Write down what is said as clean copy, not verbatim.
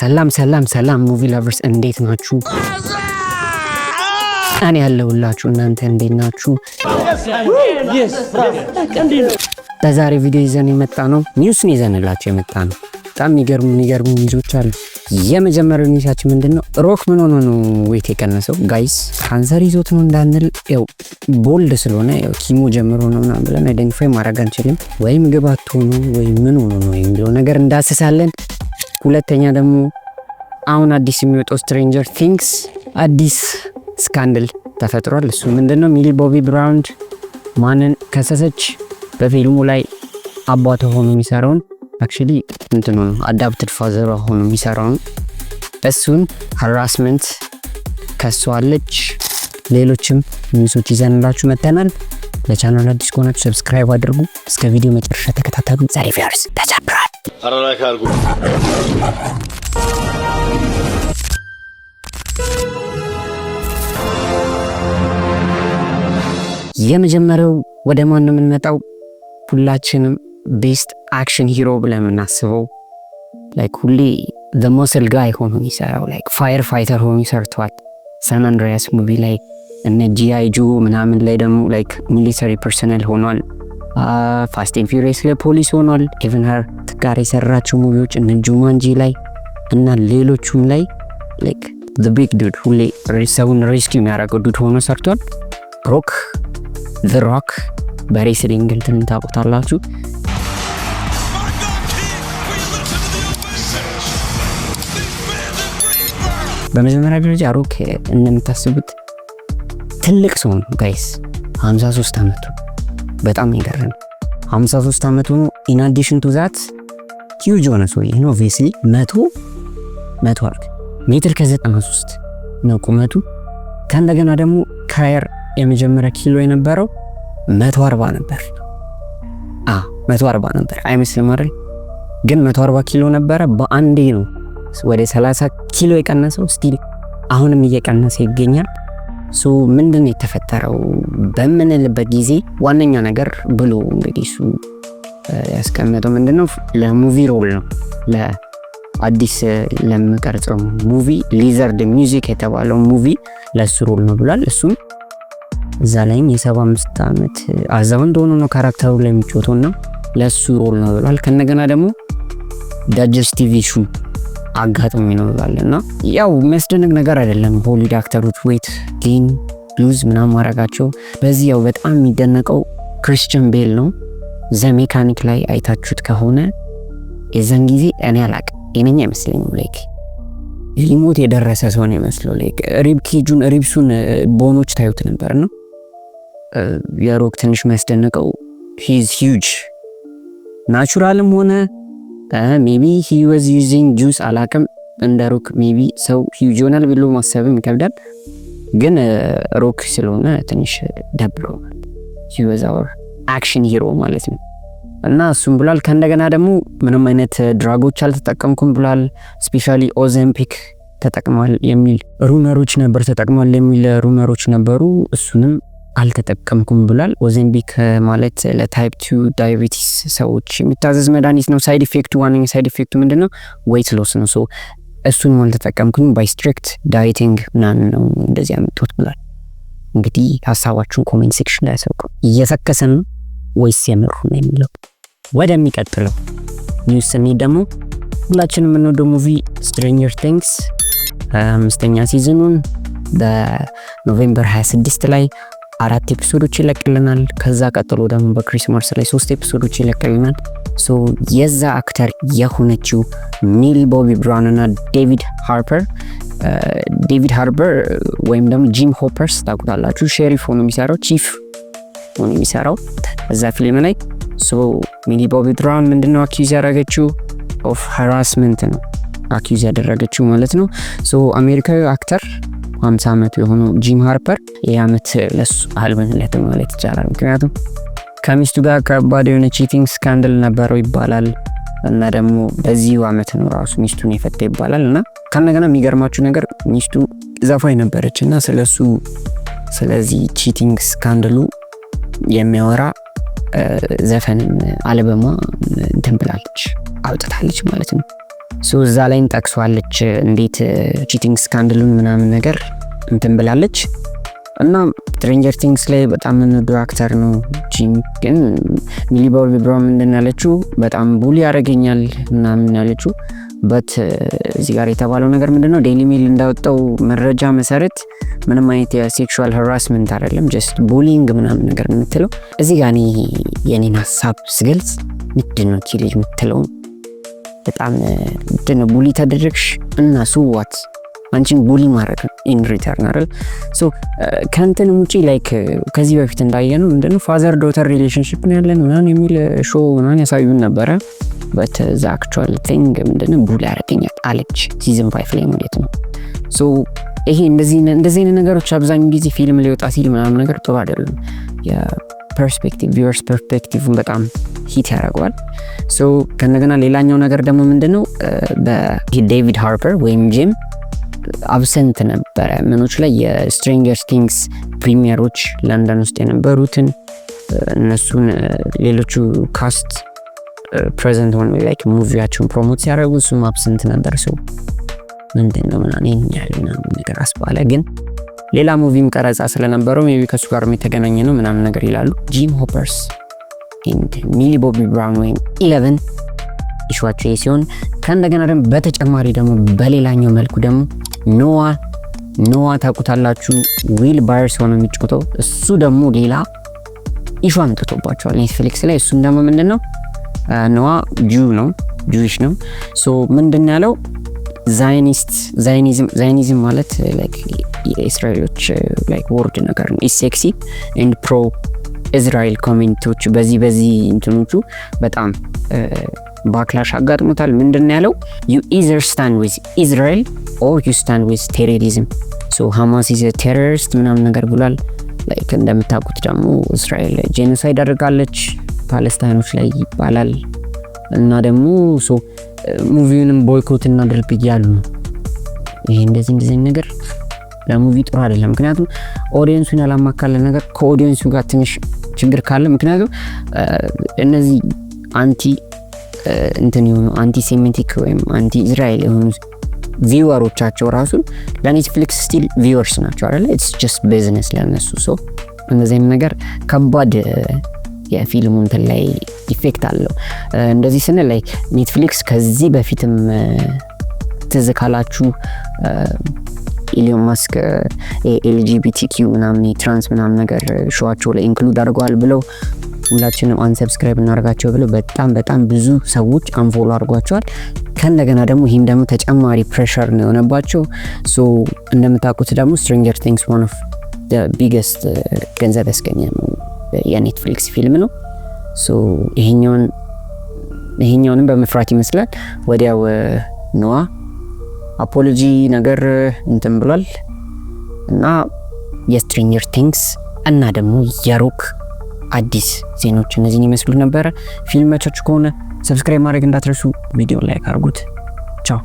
ሰላም ሙቪ ላቨርስ እንዴት ናችሁ? እኔ ያለሁላችሁ እናንተ እንዴት ናችሁ? በዛሬ ቪዲዮ ይዘን የመጣ ነው ኒውስን ይዘንላችሁ የመጣ ነው። በጣም የሚገርሙ ኒውሶች አሉ። የመጀመሪያው ኒውሳችን ምንድነው? ሮክ ምን ሆኖ ነው ዌት የቀነሰው? ጋይስ ካንሰር ይዞት ነው እንዳንል ያው ቦልድ ስለሆነ ያው ኪሞ ጀምሮ ነው ምናምን ብለን አይደንቲፋይ ማድረግ አንችልም። ወይም ግባት ሆኖ ወይ ምን ሆኖ ነው የሚለው ነገር እንዳስሳለን። ሁለተኛ ደግሞ አሁን አዲስ የሚወጣው ስትሬንጀር ቲንግስ አዲስ ስካንድል ተፈጥሯል። እሱ ምንድነው? ሚሊ ቦቢ ብራውን ማንን ከሰሰች? በፊልሙ ላይ አባቷ ሆኖ የሚሰራውን አክቹሊ እንትኑ ነው አዳፕትድ ፋዘር ሆኖ የሚሰራውን እሱን ሃራስመንት ከሷለች። ሌሎችም ኒውሶች ይዘንላችሁ መተናል። ለቻናሉ አዲስ ከሆናችሁ ሰብስክራይብ አድርጉ። እስከ ቪዲዮ መጨረሻ ተከታተሉ። ዛሬ ቪዲዮስ ተጀምሯል። አራላካ አድርጉ። የመጀመሪያው ወደ ማን ነው የምንመጣው? ሁላችንም ቤስት አክሽን ሂሮ ብለን የምናስበው ላይክ ሁሌ the muscle guy ሆኖ የሚሰራው ላይክ ፋየር ፋይተር ሆኖ ሰርቷል። ሳን አንድሪያስ ሙቪ ላይ እነ ጂአይ ጆ ምናምን ላይ ደግሞ ላይክ ሚሊተሪ ፐርሰናል ሆኗል። ፋስት ኤንድ ፊውሪየስ ላይ ፖሊስ ሆኗል። ኢቭን ሀር ጋር የሰራቸው ሙቪዎች እነ ጁማንጂ ላይ እና ሌሎቹም ላይ ላይክ the big dude ሁሌ ሰውን ሬስኪው የሚያደርገው ዱድ ሆኖ ሰርቷል። ሮክ the rock በሬስሊንግ እንትን ታውቁታላችሁ። በመጀመሪያ ደረጃ ሮክ እንደምታስቡት ትልቅ ሰው ነው ጋይስ። 53 አመቱ በጣም ይገርም። 53 አመቱ ነው። ኢን አዲሽን ቱ ዛት ሂውጅ ሆነ ሰው ይሄ ነው። ኦብቪየስሊ 100 አርክ ሜትር ከ93 ነው ቁመቱ። ከእንደገና ደግሞ ካየር የመጀመሪያ ኪሎ የነበረው 140 ነበር። 140 ነበር አይመስልም አይደል? ግን 140 ኪሎ ነበረ። በአንዴ ነው ወደ 30 ኪሎ የቀነሰው። ስቲል አሁንም እየቀነሰ ይገኛል። ሶ ምንድነው የተፈጠረው በምንልበት ጊዜ ዋነኛ ነገር ብሎ እንግዲህ እሱ ያስቀመጠው ምንድነው? ለሙቪ ሮል ነው። ለአዲስ ለምቀርጸው ሙቪ ሊዘርድ ሚውዚክ የተባለው ሙቪ ለሱ ሮል ነው ብሏል። እሱም እዛ ላይም የ75 አመት አዛውንት ሆኖ ነው ካራክተሩ ላይ የሚጮተውና ለሱ ሮል ነው ብሏል። ከነገና ደግሞ ዳይጀስቲቭ ኢሹ አጋጥሞ ነው ብሏልና ያው የሚያስደንቅ ነገር አይደለም። ሆሊውድ አክተሮች ዌት ጌን ሉዝ ምናምን ማድረጋቸው። በዚህ ያው በጣም የሚደነቀው ክሪስቲያን ቤል ነው። ዘ ሜካኒክ ላይ አይታችሁት ከሆነ የዛን ጊዜ እኔ አላቅም የነኛ አይመስለኝም ላይክ ሊሞት የደረሰ ሰው ነው የሚመስለው። ላይክ ሪብ ኬጁን ሪብሱን ቦኖች ታዩት ነበር ነው። የሮክ ትንሽ የሚያስደንቀው he is huge ናቹራልም ሆነ ሜቢ he was using juice አላቅም። እንደ ሮክ ሜቢ ሰው huge ይሆናል ብሎ ማሰብም ይከብዳል። ግን ሮክ ስለሆነ ትንሽ ደብሮ he was our action hero ማለት ነው። እና እሱም ብሏል። ከእንደገና ደግሞ ምንም አይነት ድራጎች አልተጠቀምኩም ብሏል። ስፔሻሊ ኦዘምፒክ ተጠቅሟል የሚል ሩመሮች ነበሩ። እሱንም አልተጠቀምኩም ብሏል። ኦዘምፒክ ማለት ለታይፕ 2 ዳያቤቲስ ሰዎች የሚታዘዝ መድኃኒት ነው። ሳይድ ኢፌክቱ ዋነኛ ሳይድ ኢፌክቱ ምንድነው? ዌት ሎስ ነው። ሶ እሱን አልተጠቀምኩም ባይ ስትሪክት ዳይቲንግ ምናምን ነው እንደዚህ ያመጡት ብሏል። እንግዲህ ሀሳባችሁን ኮሜንት ሴክሽን ላይ አስቀምጡ። እየሰከሰን ነው ወይስ የምሩ ነው የሚለው። ወደሚቀጥለው ኒውስ ስንሄድ ደግሞ ሁላችንም የምንወደው ሙቪ ስትሬንጀር ቲንግስ 5ኛ ሲዝኑን በኖቬምበር 26 ላይ 4 ኤፒሶዶች ይለቅልናል። ከዛ ቀጥሎ ደግሞ በክሪስማስ ላይ 3 ኤፒሶዶች ይለቅልናል። ሶ የዛ አክተር የሆነችው ሚሊ ቦቢ ብራውን እና ዴቪድ ሃርፐር ወይም ደግሞ ጂም ሆፐርስ ታውቁታላችሁ። ሼሪፍ ሆኖ የሚሰራው ቺፍ ሆኖ የሚሰራው እዛ ፊልም ላይ። ሶ ሚሊ ቦቢ ብራውን ምንድነው አኪዩዝ ያደረገችው? ኦፍ ሃራስመንት ነው አኪዩዝ ያደረገችው ማለት ነው። ሶ አሜሪካዊ አክተር 50 አመቱ የሆነው ጂም ሃርፐር የአመት ለሱ አልበንለት ማለት ይቻላል። ምክንያቱም ከሚስቱ ጋር ከባድ የሆነ ቺቲንግ ስካንዳል ነበረው ይባላል። እና ደግሞ በዚህ አመት ነው ራሱ ሚስቱን የፈታ ይባላል። እና ከነገና የሚገርማችሁ ነገር ሚስቱ ዘፋኝ ነበረችና ስለዚህ ቺቲንግ ስካንዳሉ የሚያወራ ዘፈን አልበማ እንትን ብላለች አውጥታለች ማለት ነው። ሶ እዛ ላይም ጠቅሷለች እንዴት ቺቲንግ ስካንዳሉን ምናምን ነገር እንትን ብላለች። እና ስትሬንጀር ቲንግስ ላይ በጣም የምንወደው አክተር ነው ጂም። ግን ሚሊ ቦቢ ብራውን ምንድን ያለችው በጣም ቡሊ ያደርገኛል ምናምን ያለችው በት እዚህ ጋር የተባለው ነገር ምንድነው ዴይሊ ሜል እንዳወጣው መረጃ መሰረት ምንም አይነት የሴክሹዋል ሃራስመንት አይደለም ጀስት ቡሊንግ ምናምን ነገር የምትለው እዚህ ጋር የኔን ሀሳብ ስገልጽ ምንድነው ኪሌጅ የምትለው በጣም ምንድነው ቡሊ ተደረግሽ እና ሱዋት አንቺን ቡሊ ማድረግ ኢን ሪተርን አይደል ሶ ከንትን ውጪ ላይክ ከዚህ በፊት እንዳየነው ምንድነው ፋዘር ዶተር ሪሌሽንሺፕ ነው ያለን ምናምን የሚል ሾው ምናምን ያሳዩን ነበረ but the actual thing ምንድነው ቡሊ ያደርገኛል አለች ሲዝን 5 ላይ ማለት ነው ሶ ይሄ እንደዚህ ነገሮች አብዛኛው ጊዜ ፊልም ሊወጣ ሲል ምናምን ነገር ጥሩ አይደለም የፐርስፔክቲቭ ቪውወርስ ፐርስፔክቲቭን በጣም ሂት ያደርገዋል ሶ ከነገና ሌላኛው ነገር ደግሞ ምንድነው በዴቪድ ሃርፐር ወይም ጂም አብሰንት ነበረ ምኖች ላይ የስትሬንጀር ቲንግስ ፕሪሚየሮች ለንደን ውስጥ የነበሩትን እነሱን ሌሎቹ ካስት ፕሬዘንት ሆነ ላይክ ሙቪያቸውን ፕሮሞት ሲያደርጉ እሱም አብሰንት ነበር ሰው ምንድነው ምናምን ያለና ነገር አስባለ ግን ሌላ ሙቪም ቀረጻ ስለነበረው ሜቢ ከሱ ጋር የተገናኘ ነው ምናምን ነገር ይላሉ ጂም ሆፐርስ ኤንድ ሚሊ ቦቢ ብራውን ወይም 11 ኢሹዋቸው ሲሆን ከእንደገና ደግሞ በተጨማሪ ደግሞ በሌላኛው መልኩ ደግሞ ኖዋ ታውቁታላችሁ ዊል ባየርስ ሆኖ የሚጫወተው እሱ ደግሞ ሌላ ኢሹ አንጥቶባቸዋል ኔትፍሊክስ ላይ እሱም ደግሞ ምንድነው ኖዋ ጁዊሽ ነው ሶ ምንድን ያለው ዛይኒዝም ማለት ላይክ የእስራኤሎች ላይክ ወርድ ነገር ነው ኢስ ሴክሲ ኤንድ ፕሮ እስራኤል ኮሜንቶች በዚህ እንትኖቹ በጣም ባክላሽ አጋጥሞታል ምንድን ያለው you either stand with Israel or you stand with terrorism so Hamas is a terrorist ምናምን ነገር ብሏል ላይክ እንደምታውቁት ደግሞ እስራኤል ጄኖሳይድ አድርጋለች ፓለስታይኖች ላይ ይባላል እና ደግሞ ሶ ሙቪውንም ቦይኮት እናድርግ ይያሉ ይሄ እንደዚህ ነገር ለሙቪ ጥሩ አይደለም ምክንያቱም ኦዲየንሱን ያላማካለ ነገር ከኦዲየንሱ ጋር ትንሽ ችግር ካለ ምክንያቱም እነዚህ አንቲ ሴሜቲክ ወይም አንቲ እስራኤል የሆኑ ቪውወሮቻቸው ራሱ ለኔትፍሊክስ ስቲል ቪውወርስ ናቸው አይደል ኢትስ ጀስት ቢዝነስ ለነሱ ሶ እንደዚህም ነገር ከባድ የፊልሙ እንትን ላይ ኢፌክት አለው እንደዚህ ስንል ላይ ኔትፍሊክስ ከዚህ በፊትም ተዘካላችሁ ኢሊዮን ማስክ ኤልጂቢቲኪ ምናምን ትራንስ ምናምን ነገር ሾዋቸው ላይ ኢንክሉድ አድርገዋል ብለው ሁላችንም አንሰብስክራይብ እናደርጋቸው ብለው በጣም ብዙ ሰዎች አንፎሎ አድርጓቸዋል ከነገና ደግሞ ይሄን ደግሞ ተጨማሪ ፕሬሸር ነው የሆነባቸው ሶ እንደምታውቁት ደግሞ ስትሬንጀር ቲንግስ one of the biggest ገንዘብ ያስገኘ የኔትፍሊክስ ፊልም ነው ሶ ይሄኛውንም በመፍራት ይመስላል ወዲያው ኖዋ አፖሎጂ ነገር እንትን ብሏል እና የስትሬንጀር ቲንግስ እና ደግሞ የሮክ አዲስ ዜናዎች እነዚህን ይመስሉ ነበር ፊልም መቻችሁ ከሆነ ሰብስክራይብ ማድረግ እንዳትረሱ ቪዲዮ ላይክ አድርጉት ቻው